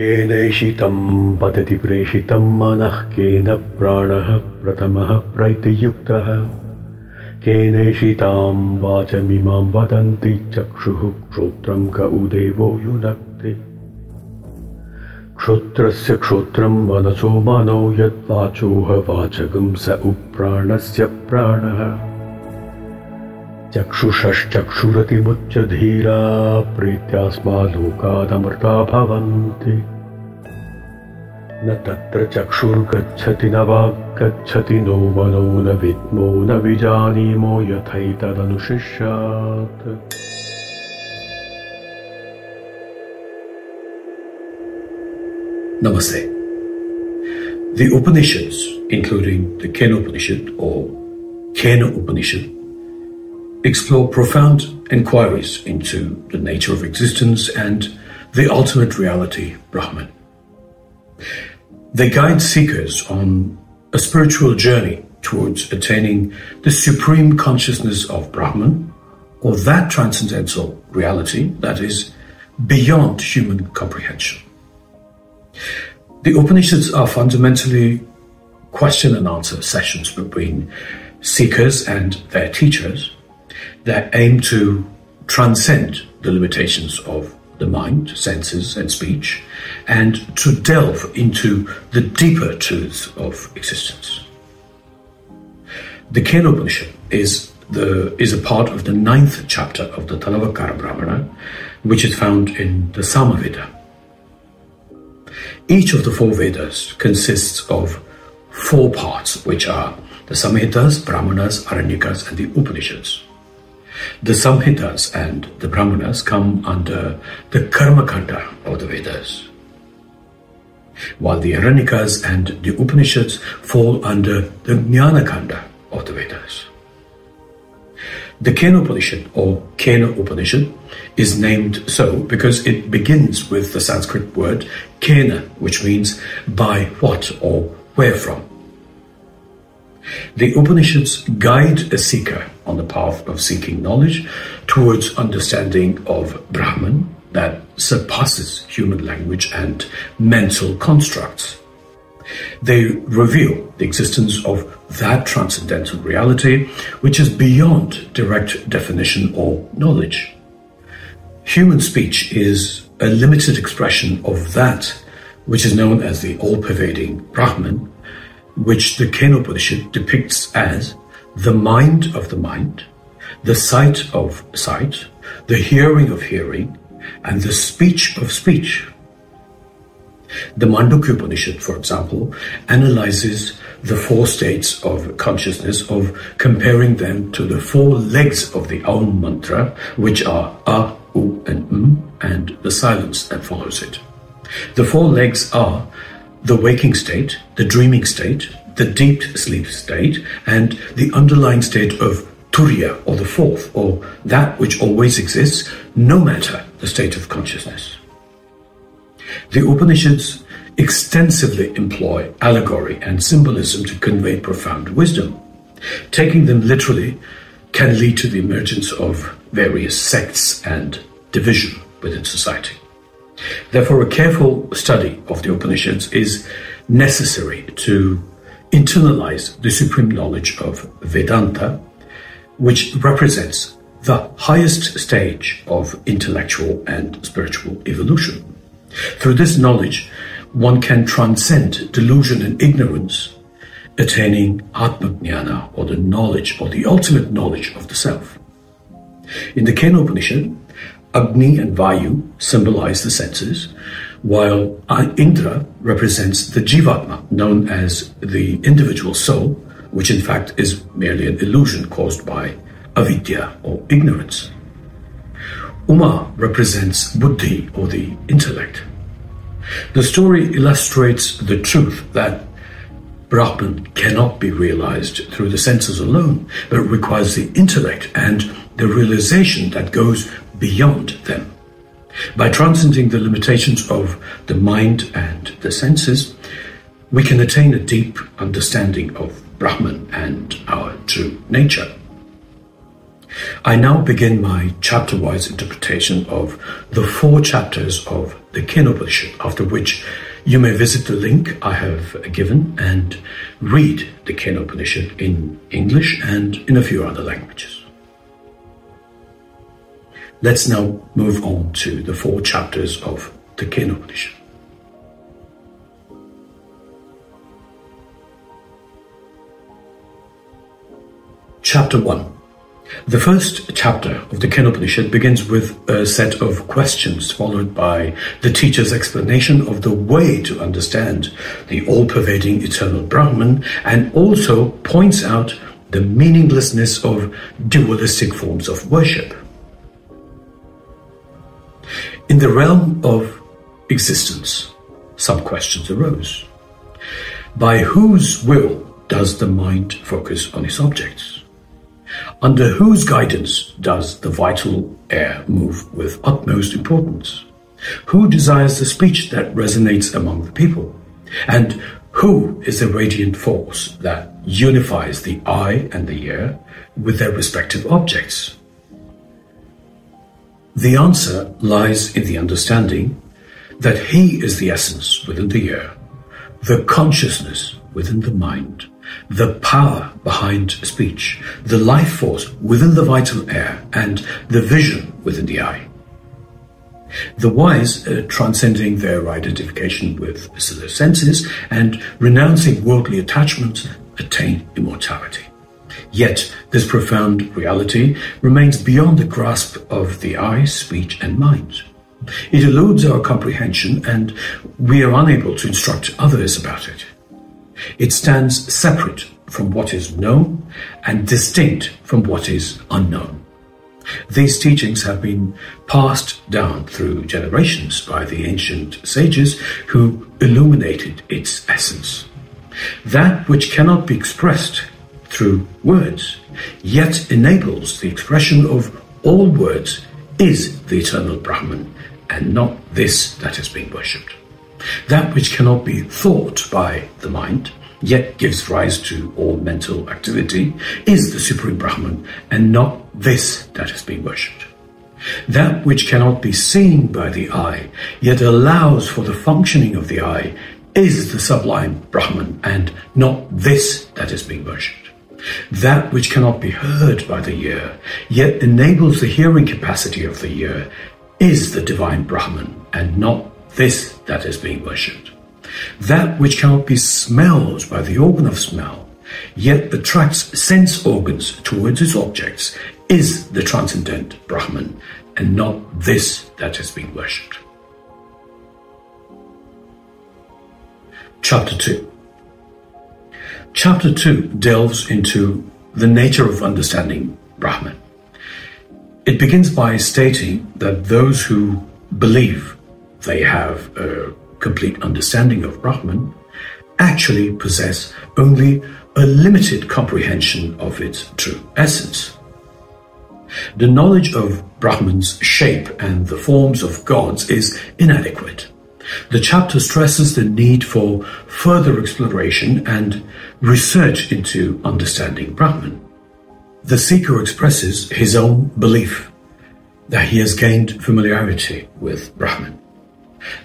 केनैषितं पतति प्रेषितं मनः केन प्राणः प्रथमः प्रैतियुक्तः केनैषितां वाचमिमां वदन्ति चक्षुः श्रोत्रं क उदेवो युनक्ति क्षोत्रस्य क्षोत्रं मनसो मनो यद्वाचोह वाचकं स उप्राणस्य प्राणः चक्षुषश्चक्षुरतिमुच्च धीरा प्रीत्यास्मालोकादमृता भवन्ति न तत्र चक्षुर्गच्छति न वाक्गच्छति नो मनो न विद्मो न विजानीमो यथैतदनुशिष्यात्। Namaste. The Upanishads, including the Kenopanishad or Kena Upanishad, explore profound inquiries into the nature of existence and the ultimate reality, Brahman. They guide seekers on a spiritual journey towards attaining the supreme consciousness of Brahman, or that transcendental reality that is beyond human comprehension. The Upanishads are fundamentally question and answer sessions between seekers and their teachers that aim to transcend the limitations of the mind, senses, and speech, and to delve into the deeper truths of existence. The Kenopanishad is a part of the 9th chapter of the Tanavakara Brahmana, which is found in the Samaveda. Each of the 4 Vedas consists of 4 parts, which are the Samhitas, Brahmanas, Aranyakas, and the Upanishads. The Samhitas and the Brahmanas come under the Karma Kanda of the Vedas, while the Aranyakas and the Upanishads fall under the Jnana Kanda of the Vedas. The Kenopanishad or Kena Upanishad is named so because it begins with the Sanskrit word Kena, which means by what or where from. The Upanishads guide a seeker on the path of seeking knowledge towards understanding of Brahman that surpasses human language and mental constructs. They reveal the existence of that transcendental reality which is beyond direct definition or knowledge. Human speech is a limited expression of that which is known as the all-pervading Brahman, which the Kenopanishad depicts as the mind of the mind, the sight of sight, the hearing of hearing, and the speech of speech. The Mandukya Upanishad, for example, analyzes the 4 states of consciousness of comparing them to the 4 legs of the Aum mantra, which are A, U, and the silence that follows it. The 4 legs are the waking state, the dreaming state, the deep sleep state, and the underlying state of Turiya, or the 4th, or that which always exists, no matter the state of consciousness. The Upanishads extensively employ allegory and symbolism to convey profound wisdom. Taking them literally can lead to the emergence of various sects and division within society. Therefore, a careful study of the Upanishads is necessary to internalize the supreme knowledge of Vedanta, which represents the highest stage of intellectual and spiritual evolution. Through this knowledge, one can transcend delusion and ignorance, attaining Atma-jnana, or the knowledge, or the ultimate knowledge of the self. In the Kenopanishad, Agni and Vayu symbolize the senses, while Indra represents the Jivatma, known as the individual soul, which in fact is merely an illusion caused by avidya, or ignorance. Uma represents Buddhi, or the intellect. The story illustrates the truth that Brahman cannot be realized through the senses alone, but requires the intellect and the realization that goes beyond them. By transcending the limitations of the mind and the senses, we can attain a deep understanding of Brahman and our true nature. I now begin my chapter-wise interpretation of the 4 chapters of the Kenopanishad, after which you may visit the link I have given and read the Kenopanishad in English and in a few other languages. Let's now move on to the 4 chapters of the Kenopanishad. Chapter 1. The first chapter of the Kenopanishad begins with a set of questions, followed by the teacher's explanation of the way to understand the all-pervading eternal Brahman, and also points out the meaninglessness of dualistic forms of worship. In the realm of existence, some questions arose. By whose will does the mind focus on its objects? Under whose guidance does the vital air move with utmost importance? Who desires the speech that resonates among the people? And who is the radiant force that unifies the eye and the ear with their respective objects? The answer lies in the understanding that he is the essence within the ear, the consciousness within the mind, the power behind speech, the life force within the vital air, and the vision within the eye. The wise, transcending their identification with the senses and renouncing worldly attachments, attain immortality. Yet this profound reality remains beyond the grasp of the eye, speech, and mind. It eludes our comprehension, and we are unable to instruct others about it. It stands separate from what is known and distinct from what is unknown. These teachings have been passed down through generations by the ancient sages who illuminated its essence. That which cannot be expressed through words, yet enables the expression of all words, is the eternal Brahman, and not this that is being worshipped. That which cannot be thought by the mind, yet gives rise to all mental activity, is the Supreme Brahman, and not this that is being worshipped. That which cannot be seen by the eye, yet allows for the functioning of the eye, is the sublime Brahman, and not this that is being worshipped. That which cannot be heard by the ear, yet enables the hearing capacity of the ear, is the divine Brahman, and not this that is being worshipped. That which cannot be smelled by the organ of smell, yet attracts sense organs towards its objects, is the transcendent Brahman, and not this that is being worshipped. Chapter 2. Chapter 2 delves into the nature of understanding Brahman. It begins by stating that those who believe they have a complete understanding of Brahman actually possess only a limited comprehension of its true essence. The knowledge of Brahman's shape and the forms of gods is inadequate. The chapter stresses the need for further exploration and research into understanding Brahman. The seeker expresses his own belief that he has gained familiarity with Brahman.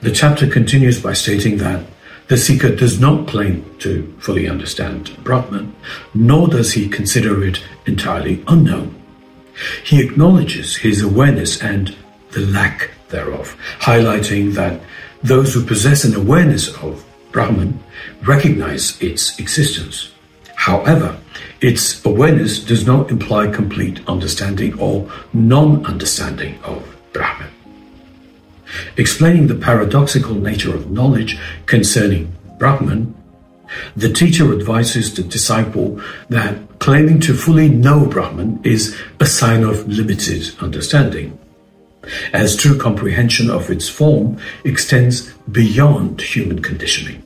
The chapter continues by stating that the seeker does not claim to fully understand Brahman, nor does he consider it entirely unknown. He acknowledges his awareness and the lack thereof, highlighting that those who possess an awareness of Brahman recognize its existence. However, its awareness does not imply complete understanding or non-understanding of Brahman. Explaining the paradoxical nature of knowledge concerning Brahman, the teacher advises the disciple that claiming to fully know Brahman is a sign of limited understanding, as true comprehension of its form extends beyond human conditioning.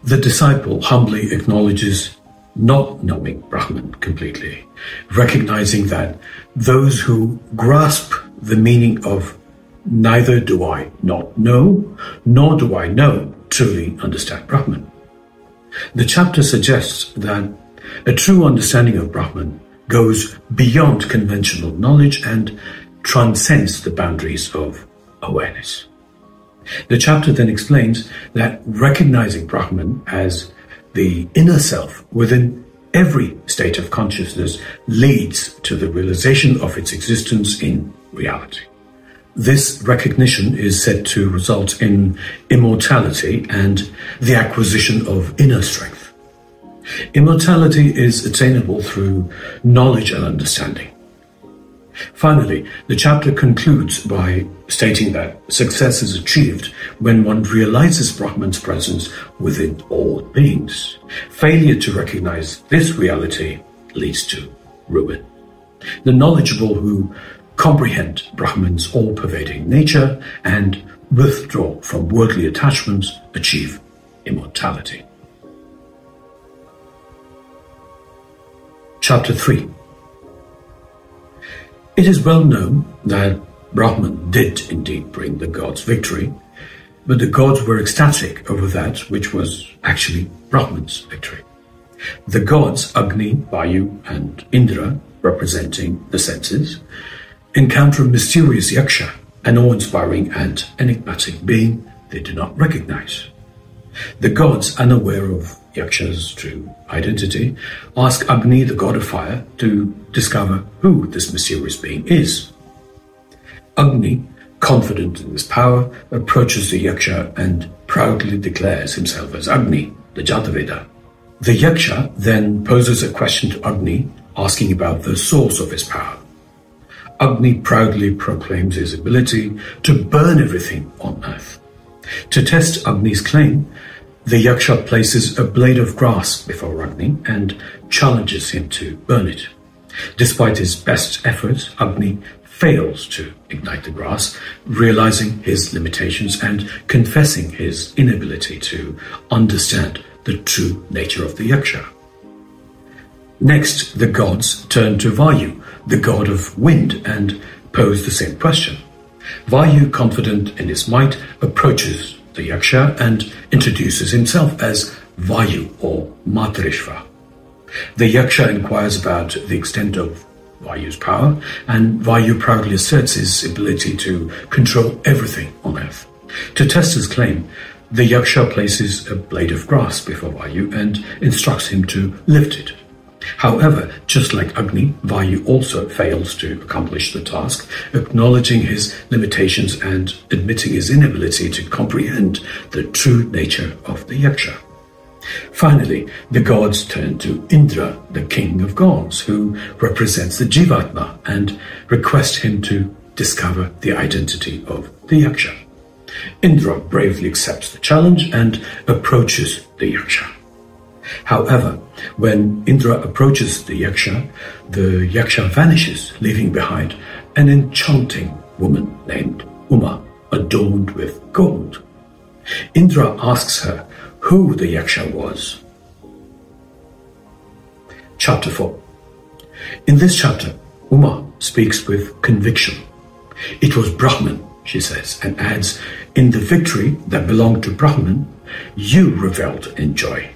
The disciple humbly acknowledges not knowing Brahman completely, recognizing that those who grasp the meaning of neither do I not know, nor do I know truly understand Brahman. The chapter suggests that a true understanding of Brahman goes beyond conventional knowledge and transcends the boundaries of awareness. The chapter then explains that recognizing Brahman as the inner self within every state of consciousness leads to the realization of its existence in reality. This recognition is said to result in immortality and the acquisition of inner strength. Immortality is attainable through knowledge and understanding. Finally, the chapter concludes by stating that success is achieved when one realizes Brahman's presence within all beings. Failure to recognize this reality leads to ruin. The knowledgeable who comprehend Brahman's all-pervading nature and withdraw from worldly attachments achieve immortality. Chapter 3. It is well known that Brahman did indeed bring the gods victory, but the gods were ecstatic over that which was actually Brahman's victory. The gods Agni, Vayu and Indra, representing the senses, encounter a mysterious yaksha, an awe-inspiring and enigmatic being they do not recognize. The gods, unaware of Yaksha's true identity, ask Agni, the god of fire, to discover who this mysterious being is. Agni, confident in his power, approaches the Yaksha and proudly declares himself as Agni, the Jataveda. The Yaksha then poses a question to Agni, asking about the source of his power. Agni proudly proclaims his ability to burn everything on earth. To test Agni's claim, the Yaksha places a blade of grass before Agni and challenges him to burn it. Despite his best efforts, Agni fails to ignite the grass, realizing his limitations and confessing his inability to understand the true nature of the Yaksha. Next, the gods turn to Vayu, the god of wind, and pose the same question. Vayu, confident in his might, approaches the Yaksha and introduces himself as Vayu or Matrishva. The Yaksha inquires about the extent of Vayu's power, and Vayu proudly asserts his ability to control everything on earth. To test his claim, the Yaksha places a blade of grass before Vayu and instructs him to lift it. However, just like Agni, Vayu also fails to accomplish the task, acknowledging his limitations and admitting his inability to comprehend the true nature of the Yaksha. Finally, the gods turn to Indra, the king of gods, who represents the Jivatma, and request him to discover the identity of the Yaksha. Indra bravely accepts the challenge and approaches the Yaksha. However, when Indra approaches the Yaksha vanishes, leaving behind an enchanting woman named Uma, adorned with gold. Indra asks her who the Yaksha was. Chapter 4. In this chapter, Uma speaks with conviction. It was Brahman, she says, and adds, in the victory that belonged to Brahman, you reveled in joy.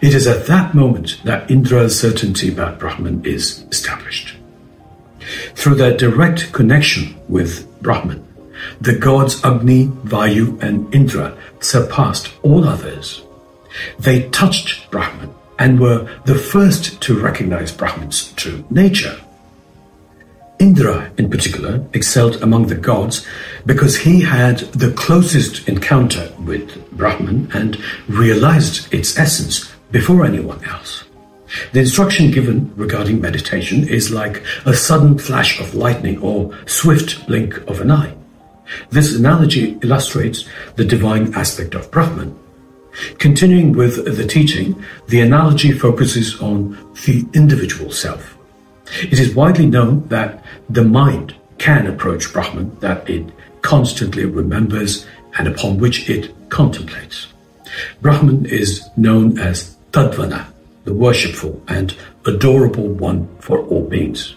It is at that moment that Indra's certainty about Brahman is established. Through their direct connection with Brahman, the gods Agni, Vayu and Indra surpassed all others. They touched Brahman and were the first to recognize Brahman's true nature. Indra, in particular, excelled among the gods because he had the closest encounter with Brahman and realized its essence before anyone else. The instruction given regarding meditation is like a sudden flash of lightning or swift blink of an eye. This analogy illustrates the divine aspect of Brahman. Continuing with the teaching, the analogy focuses on the individual self. It is widely known that the mind can approach Brahman that it constantly remembers and upon which it contemplates. Brahman is known as Tadvana, the worshipful and adorable one for all beings.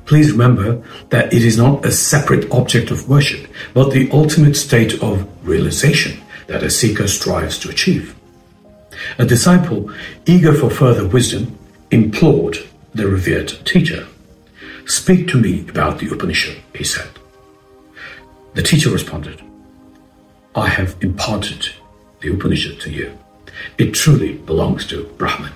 Please remember that it is not a separate object of worship, but the ultimate state of realization that a seeker strives to achieve. A disciple, eager for further wisdom, implored the revered teacher. "Speak to me about the Upanishad," he said. The teacher responded, "I have imparted the Upanishad to you. It truly belongs to Brahman.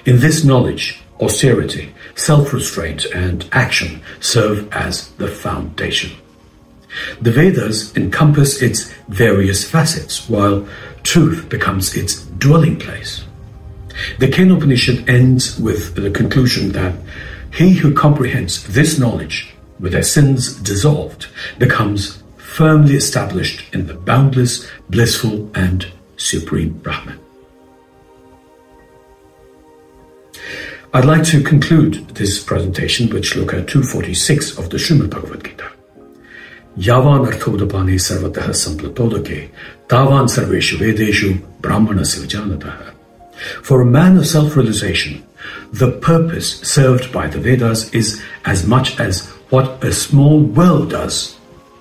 In this knowledge, austerity, self-restraint, and action serve as the foundation. The Vedas encompass its various facets, while truth becomes its dwelling place. The Kenopanishad ends with the conclusion that he who comprehends this knowledge, with their sins dissolved, becomes firmly established in the boundless, blissful, and supreme Brahman." I'd like to conclude this presentation with Shloka 246 of the Srimad Bhagavad Gita. Yavan arthodapani sarvataha samplapodake, tavan sarveshu vedeshu brahmanasya vijanataha. For a man of self-realization, the purpose served by the Vedas is as much as what a small well does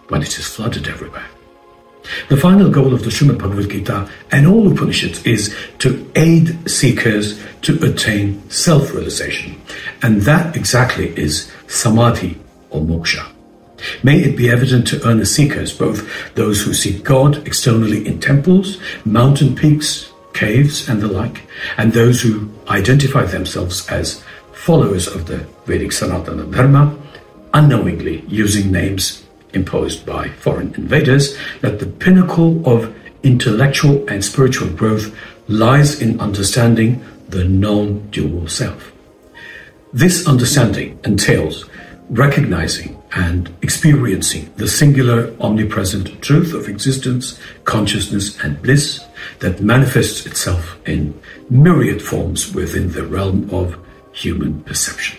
when it is flooded everywhere. The final goal of the Srimad Bhagavad Gita and all Upanishads is to aid seekers to attain self-realization, and that exactly is samadhi or moksha. May it be evident to earnest seekers, both those who seek God externally in temples, mountain peaks, caves, and the like, and those who identify themselves as followers of the Vedic Sanatana Dharma, unknowingly using names imposed by foreign invaders, that the pinnacle of intellectual and spiritual growth lies in understanding the non-dual self. This understanding entails recognizing and experiencing the singular omnipresent truth of existence, consciousness, and bliss that manifests itself in myriad forms within the realm of human perception.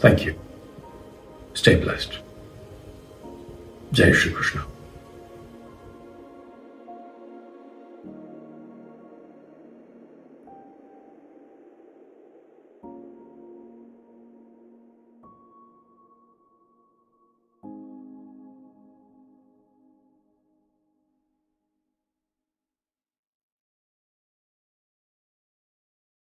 Thank you. Stay blessed. Jai Shri Krishna.